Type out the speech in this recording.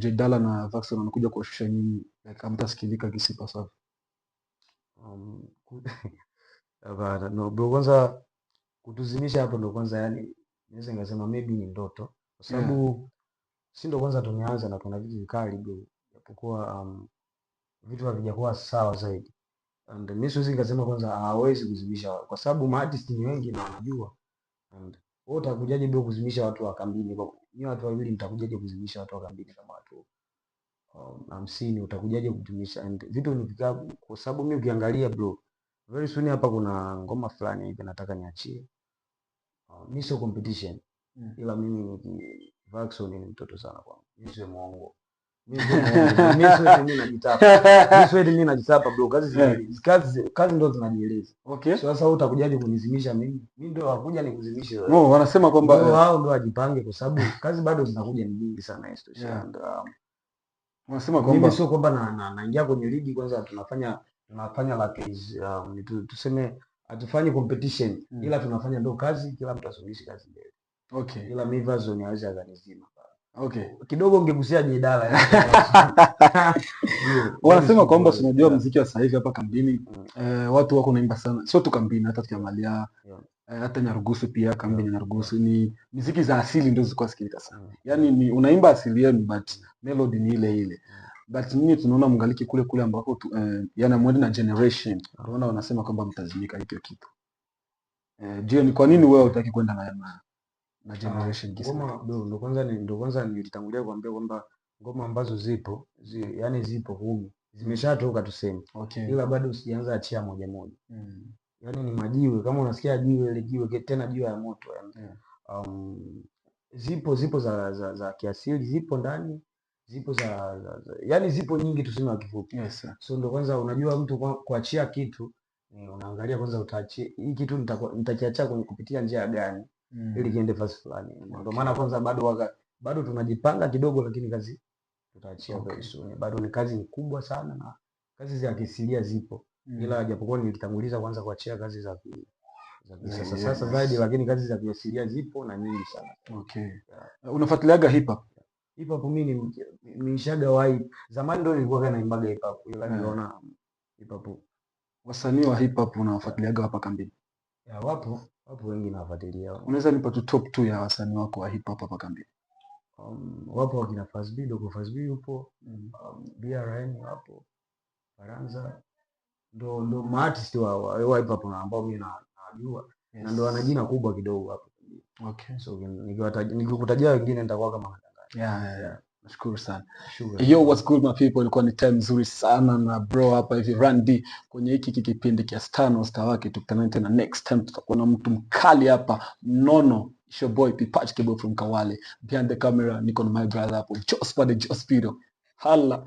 Jedala na Vaxon wanakuja kuwashusha nyinyi, like hamtasikilika kisipa safi. ku- Hapana, no bro, kwanza kutuzimisha hapo ndo kwanza, yani naweza nikasema maybe ni ndoto, kwa Yeah. sababu si ndo kwanza tumeanza na kuna vitu vikali bro, japokuwa vitu havijakuwa sawa zaidi, and mimi siwezi nikasema kwanza hawezi kuzimisha, kwa sababu maartist ni wengi na wanajua, and wewe utakujaje bro kuzimisha watu wa kambini? Ni watu wawili, mtakujaje kuzimisha watu wa kambini kama watu 50? Utakujaje kutumisha? And vitu ni vikabu, kwa sababu mimi ukiangalia bro, very soon hapa kuna ngoma fulani hivi nataka niachie. Mimi sio competition, ila mimi ni Vaxon, ni mtoto sana kwangu. Mimi sio muongo. Mimi sio muongo bro. Mimi sio eti mimi najitapa. Mimi sio eti mimi najitapa bro. Kazi ndo zinajieleza. Okay. So sasa wewe utakujaje kunizimisha mimi? Mimi ndio wakuja nikuzimishe wewe. No, wanasema kwamba Ndio hao ndio wajipange, kwa sababu kazi bado zinakuja ni nyingi sana hizo. Yeah. And wanasema mimi kwamba sio kwamba naingia kwenye ligi kwanza tunafanya like tuseme hatufanyi competition, ila tunafanya ndo kazi, kila mtu asuluhishe kazi mbele. okay. Ila mimi Vaxon hawezi akanizima. Okay. Kidogo ungegusia Jedala. Wanasema kwamba unajua muziki wa sasa hivi hapa kambini watu wako naimba sana, sio tu kambini, hata tukiangalia hata Nyarugusu pia, kambini Nyarugusu ni muziki za asili ndio zilikuwa sikilika sana. Yaani ni unaimba asili yenu but melody ni ile ile. But nini tunaona mngaliki kule kule ambako yana mwende na generation. Tunaona wanasema kwamba mtazimika hiyo kitu. Je, ni kwa nini wewe hutaki kwenda na generation kisa? Ngoma ndo kwanza nilitangulia kuambia kwamba ngoma ambazo zipo yani zipo 10 zimeshatoka tuseme. Okay. Ila bado sijaanza achia moja moja. Yani ni majiwe, kama unasikia jiwe ile jiwe tena jiwe ya moto yani. Zipo za kiasili zipo ndani, zipo yani zipo nyingi tuseme kwa kifupi. Yes, sir. So ndo kwanza unajua mtu kuachia kitu unaangalia kwanza utaachia hii kitu nitakiachia kwenye kupitia njia gani ili kiende fast fulani. Ndio maana kwanza bado tunajipanga kidogo, lakini kazi tutaachia very soon. Bado ni kazi kubwa sana na kazi za kiasilia zipo. Ila japokuwa nilitanguliza kwanza kuachia kazi za sasa zaidi, lakini kazi za kiasilia zipo na nyingi sana. Okay. Unafuatiliaga hip hop? Hip hop mimi nishaga wapi. Zamani ndio nilikuwa naimbaga hip hop, ila niliona hip hop. Wasanii wa hip hop unawafuatiliaga hapa kambini? Wapo wengi nawafuatilia. Unaweza nipa tu top 2 ya wasanii wako wa hip hop hapa kambini? Wapo wakina Fazbi, Dogo Fazbi yupo, BRN wapo, Faranza, ndo maartist wa hip hop ambao mimi najua. Yes. Na ndo ana jina kubwa kidogo hapo. Okay. So nikikutajia wengine nitakuwa kama yeah. Nashukuru sana. Sure. Yo, what's good my people, ilikuwa ni time nzuri sana na bro hapa hivi Randy kwenye hiki kipindi kia Stano Star wake. Tukutane tena next time, tutakuwa na mtu mkali hapa mnono. It's your boy Pipach Kebo from Kawale. Behind the camera niko na my brother hapo Jospado Jospido. Hala.